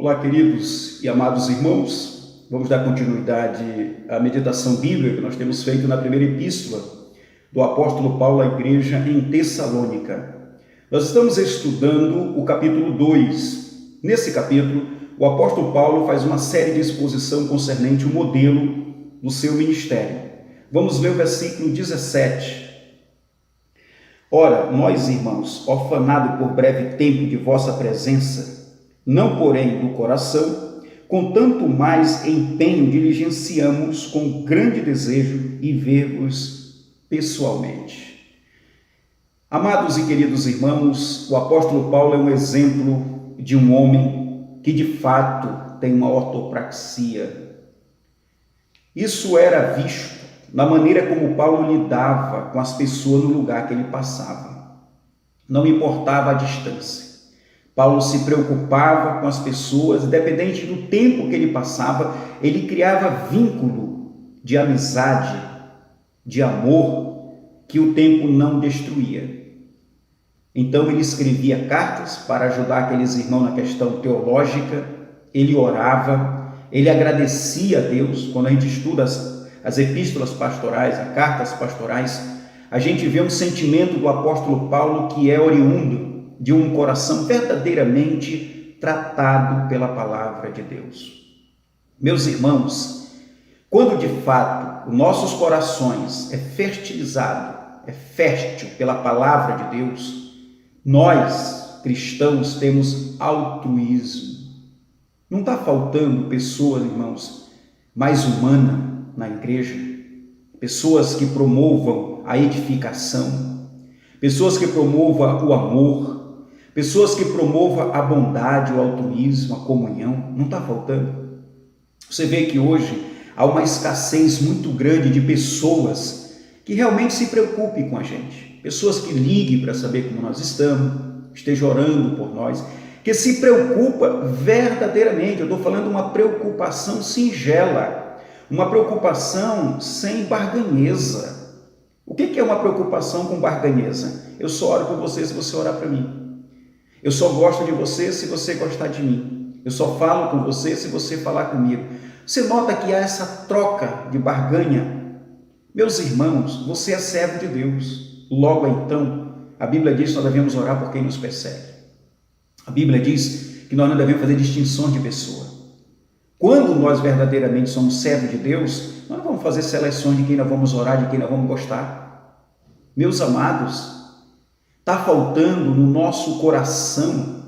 Olá, queridos e amados irmãos, vamos dar continuidade à meditação bíblica que nós temos feito na primeira epístola do apóstolo Paulo à igreja em Tessalônica. Nós estamos estudando o capítulo 2. Nesse capítulo, o apóstolo Paulo faz uma série de exposição concernente o modelo do seu ministério. Vamos ler o versículo 17. Ora, nós, irmãos, orfanado por breve tempo de vossa presença, não porém do coração, com tanto mais empenho diligenciamos com grande desejo e ver-vos pessoalmente. Amados e queridos irmãos, o apóstolo Paulo é um exemplo de um homem que de fato tem uma ortopraxia. Isso era visto na maneira como Paulo lidava com as pessoas no lugar que ele passava. Não importava a distância. Paulo se preocupava com as pessoas, independente do tempo que ele passava, ele criava vínculo de amizade, de amor, que o tempo não destruía. Então ele escrevia cartas para ajudar aqueles irmãos na questão teológica, ele orava, ele agradecia a Deus. Quando a gente estuda as epístolas pastorais, as cartas pastorais, a gente vê um sentimento do apóstolo Paulo que é oriundo de um coração verdadeiramente tratado pela palavra de Deus. Meus irmãos, quando de fato os nossos corações é fértil pela palavra de Deus, nós, cristãos, temos altruísmo. Não está faltando pessoas, irmãos, mais humanas na igreja, pessoas que promovam a edificação, pessoas que promovam o amor, pessoas que promovam a bondade, o altruísmo, a comunhão. Não está faltando. Você vê que hoje há uma escassez muito grande de pessoas que realmente se preocupem com a gente, pessoas que liguem para saber como nós estamos, estejam orando por nós, que se preocupa verdadeiramente. Eu estou falando de uma preocupação singela, uma preocupação sem barganheza. O que é uma preocupação com barganheza? Eu só oro por você se você orar para mim. Eu só gosto de você se você gostar de mim. Eu só falo com você se você falar comigo. Você nota que há essa troca de barganha? Meus irmãos, você é servo de Deus. Logo então, a Bíblia diz que nós devemos orar por quem nos persegue. A Bíblia diz que nós não devemos fazer distinção de pessoa. Quando nós verdadeiramente somos servos de Deus, nós não vamos fazer seleções de quem nós vamos orar, de quem nós vamos gostar. Meus amados, está faltando no nosso coração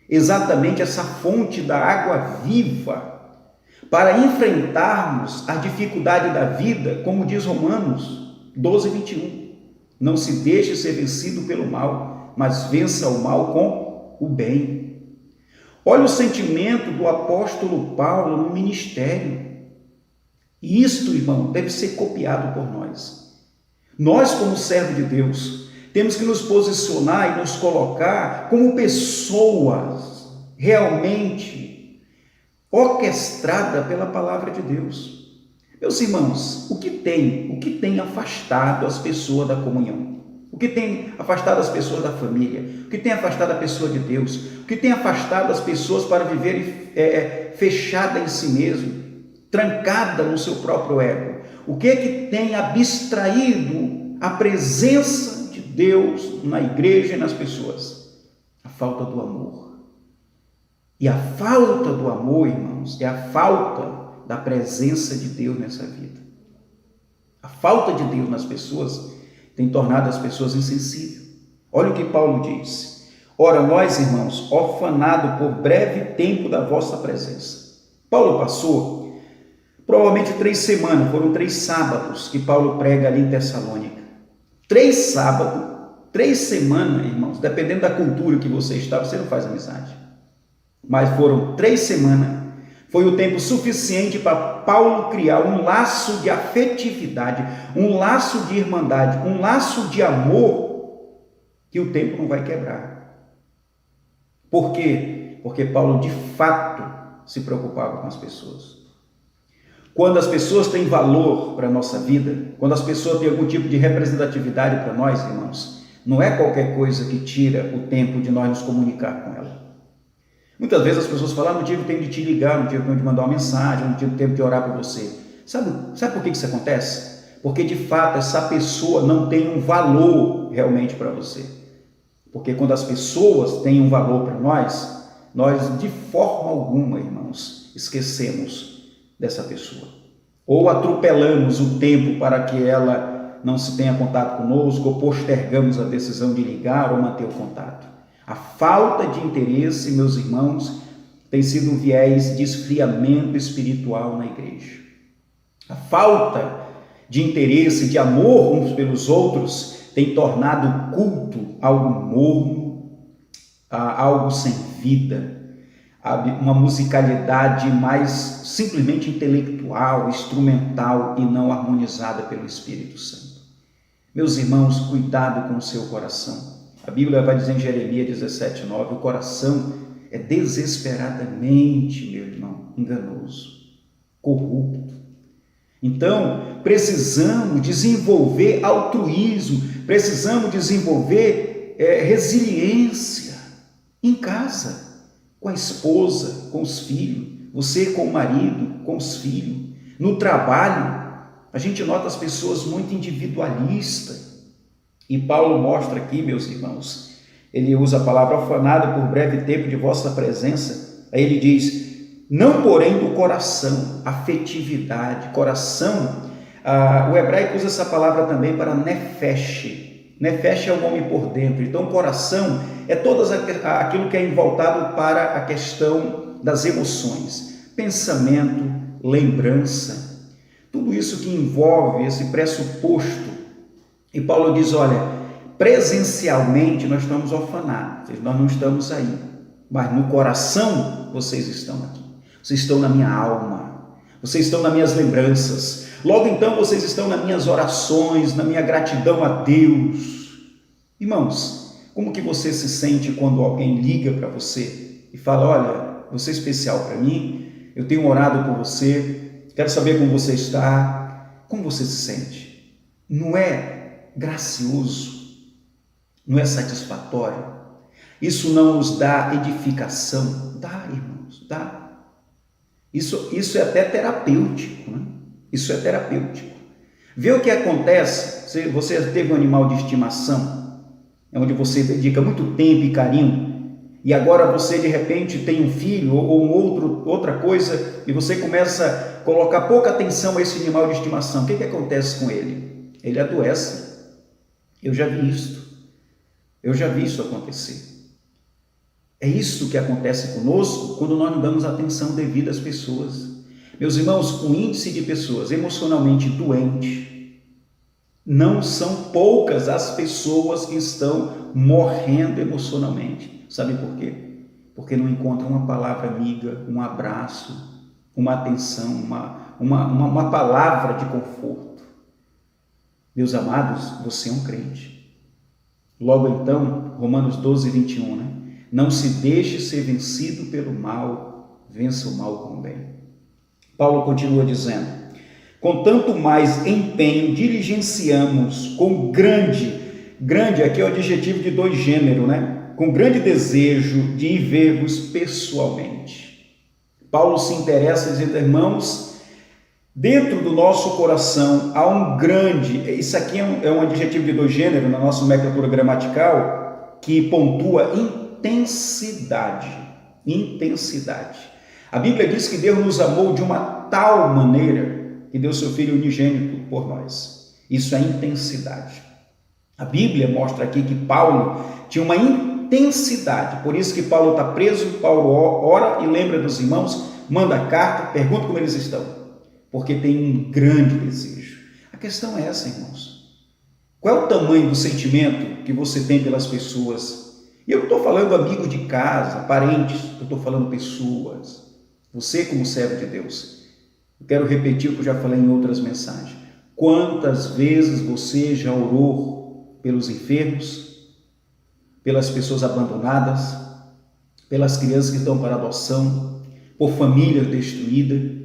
exatamente essa fonte da água viva para enfrentarmos a dificuldade da vida, como diz Romanos 12, 21. Não se deixe ser vencido pelo mal, mas vença o mal com o bem. Olha o sentimento do apóstolo Paulo no ministério. E isto, irmão, deve ser copiado por nós. Nós, como servo de Deus, temos que nos posicionar e nos colocar como pessoas realmente orquestradas pela palavra de Deus. Meus irmãos, o que tem afastado as pessoas da comunhão? O que tem afastado as pessoas da família? O que tem afastado a pessoa de Deus? O que tem afastado as pessoas para viverem fechada em si mesmo, trancada no seu próprio ego? O que tem abstraído a presença de Deus na igreja e nas pessoas? A falta do amor. E a falta do amor, irmãos, é a falta da presença de Deus nessa vida. A falta de Deus nas pessoas tem tornado as pessoas insensíveis. Olha o que Paulo diz. Ora, nós, irmãos, orfanado por breve tempo da vossa presença. Paulo passou provavelmente 3 semanas, foram 3 sábados que Paulo prega ali em Tessalônica. 3 sábados, 3 semanas, irmãos, dependendo da cultura que você está, você não faz amizade. Mas foram 3 semanas, foi o tempo suficiente para Paulo criar um laço de afetividade, um laço de irmandade, um laço de amor que o tempo não vai quebrar. Por quê? Porque Paulo de fato se preocupava com as pessoas. Quando as pessoas têm valor para a nossa vida, quando as pessoas têm algum tipo de representatividade para nós, irmãos, não é qualquer coisa que tira o tempo de nós nos comunicar com ela. Muitas vezes as pessoas falam, não tive tempo de te ligar, não tive tempo de mandar uma mensagem, não tive tempo de orar por você. Sabe por que isso acontece? Porque de fato essa pessoa não tem um valor realmente para você. Porque quando as pessoas têm um valor para nós de forma alguma, irmãos, esquecemos dessa pessoa. Ou atropelamos o tempo para que ela não se tenha contato conosco, ou postergamos a decisão de ligar ou manter o contato. A falta de interesse, meus irmãos, tem sido um viés de esfriamento espiritual na igreja. A falta de interesse, de amor uns pelos outros, tem tornado o culto algo morno, algo sem vida, uma musicalidade mais simplesmente intelectual, instrumental e não harmonizada pelo Espírito Santo. Meus irmãos, cuidado com o seu coração. A Bíblia vai dizer em Jeremias 17:9, o coração é desesperadamente, meu irmão, enganoso, corrupto. Então, precisamos desenvolver altruísmo, precisamos desenvolver resiliência em casa, com a esposa, com os filhos, você com o marido, com os filhos, no trabalho. A gente nota as pessoas muito individualistas. E Paulo mostra aqui, meus irmãos, ele usa a palavra afanado por breve tempo de vossa presença. Aí ele diz, não porém do coração, afetividade, coração. O hebraico usa essa palavra também para nefesh. Nefesh é o homem por dentro. Então, coração é todo aquilo que é voltado para a questão das emoções, pensamento, lembrança, tudo isso que envolve esse pressuposto. E Paulo diz, olha, presencialmente nós estamos orfanados, nós não estamos aí, mas no coração vocês estão aqui, vocês estão na minha alma, vocês estão nas minhas lembranças, logo então vocês estão nas minhas orações, na minha gratidão a Deus. Irmãos, como que você se sente quando alguém liga para você e fala, olha, você é especial para mim, eu tenho orado por você, quero saber como você está, como você se sente? Não é gracioso, não é satisfatório? Isso não nos dá edificação? Dá, irmãos, dá. Isso é até terapêutico, né? Isso é terapêutico. Vê o que acontece se você teve um animal de estimação, onde você dedica muito tempo e carinho, e agora você de repente tem um filho ou outra coisa, e você começa a colocar pouca atenção a esse animal de estimação. O que acontece com ele? Ele adoece. Eu já vi isso acontecer. É isso que acontece conosco quando nós não damos atenção devida às pessoas. Meus irmãos, o índice de pessoas emocionalmente doentes, não são poucas as pessoas que estão morrendo emocionalmente. Sabe por quê? Porque não encontram uma palavra amiga, um abraço, uma atenção, uma palavra de conforto. Meus amados, você é um crente. Logo então, Romanos 12:21, né? Não se deixe ser vencido pelo mal, vença o mal com o bem. Paulo continua dizendo, com tanto mais empenho diligenciamos com grande aqui é o adjetivo de dois gêneros, né? Com grande desejo de ir ver-vos pessoalmente. Paulo se interessa dizendo, irmãos, dentro do nosso coração há um grande, isso aqui é um adjetivo de dois gêneros na nossa nomenclatura gramatical, que pontua intensidade. A Bíblia diz que Deus nos amou de uma tal maneira que deu seu Filho unigênito por nós. Isso é intensidade. A Bíblia mostra aqui que Paulo tinha uma intensidade, por isso que Paulo está preso, Paulo ora e lembra dos irmãos, manda carta, pergunta como eles estão. Porque tem um grande desejo. A questão é essa, irmãos. Qual é o tamanho do sentimento que você tem pelas pessoas? E eu não estou falando amigos de casa, parentes, eu estou falando pessoas. Você como servo de Deus. Eu quero repetir o que eu já falei em outras mensagens. Quantas vezes você já orou pelos enfermos, pelas pessoas abandonadas, pelas crianças que estão para adoção, por famílias destruídas?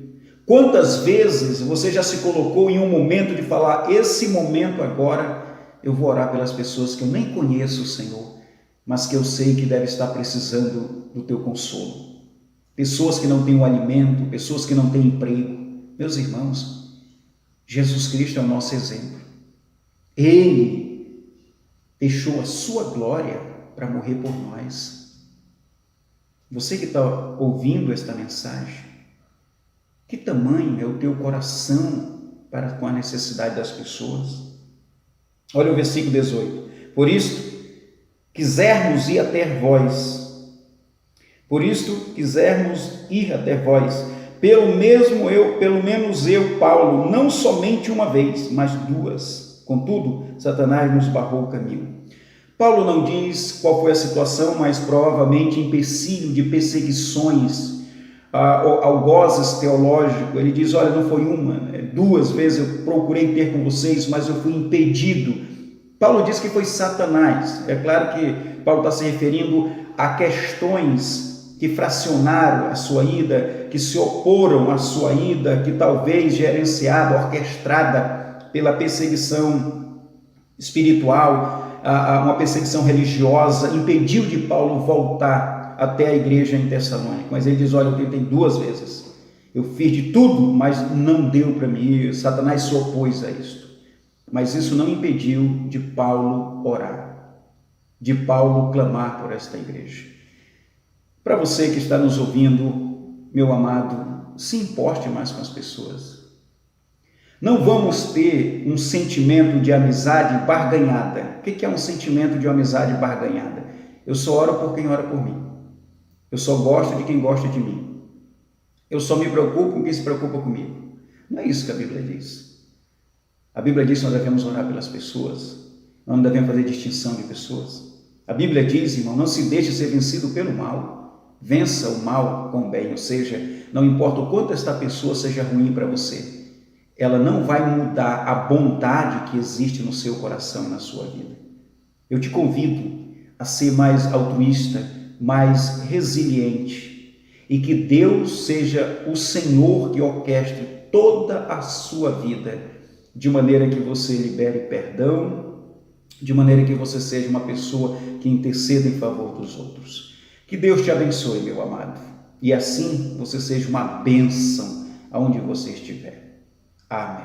Quantas vezes você já se colocou em um momento de falar, esse momento agora eu vou orar pelas pessoas que eu nem conheço, Senhor, mas que eu sei que deve estar precisando do teu consolo. Pessoas que não têm um alimento, pessoas que não têm emprego. Meus irmãos, Jesus Cristo é o nosso exemplo. Ele deixou a sua glória para morrer por nós. Você que está ouvindo esta mensagem, que tamanho é o teu coração para com a necessidade das pessoas? Olha o versículo 18. Por isto, quisermos ir até vós, pelo menos eu, Paulo, não somente uma vez, mas duas. Contudo, Satanás nos barrou o caminho. Paulo não diz qual foi a situação, mas provavelmente empecilho de perseguições, algozes teológico. Ele diz, olha, não foi uma, duas vezes eu procurei ter com vocês, mas eu fui impedido. Paulo diz que foi Satanás. É claro que Paulo está se referindo a questões que fracionaram a sua ida, que se oporam à sua ida, que talvez gerenciada, orquestrada pela perseguição espiritual, uma perseguição religiosa, impediu de Paulo voltar até a igreja em Tessalônica. Mas ele diz, olha, eu tentei duas vezes, eu fiz de tudo, mas não deu para mim, Satanás se opôs a isto. Mas isso não impediu de Paulo orar, de Paulo clamar por esta igreja. Para você que está nos ouvindo, meu amado, se importe mais com as pessoas. Não vamos ter um sentimento de amizade barganhada. O que é um sentimento de amizade barganhada? Eu só oro por quem ora por mim. Eu só gosto de quem gosta de mim. Eu só me preocupo com quem se preocupa comigo. Não é isso que a Bíblia diz. A Bíblia diz que nós devemos orar pelas pessoas. Nós não devemos fazer distinção de pessoas. A Bíblia diz, irmão, não se deixe ser vencido pelo mal. Vença o mal com o bem. Ou seja, não importa o quanto esta pessoa seja ruim para você, ela não vai mudar a bondade que existe no seu coração e na sua vida. Eu te convido a ser mais altruísta, mais resiliente, e que Deus seja o Senhor que orquestre toda a sua vida, de maneira que você libere perdão, de maneira que você seja uma pessoa que interceda em favor dos outros. Que Deus te abençoe, meu amado, e assim você seja uma bênção aonde você estiver. Amém.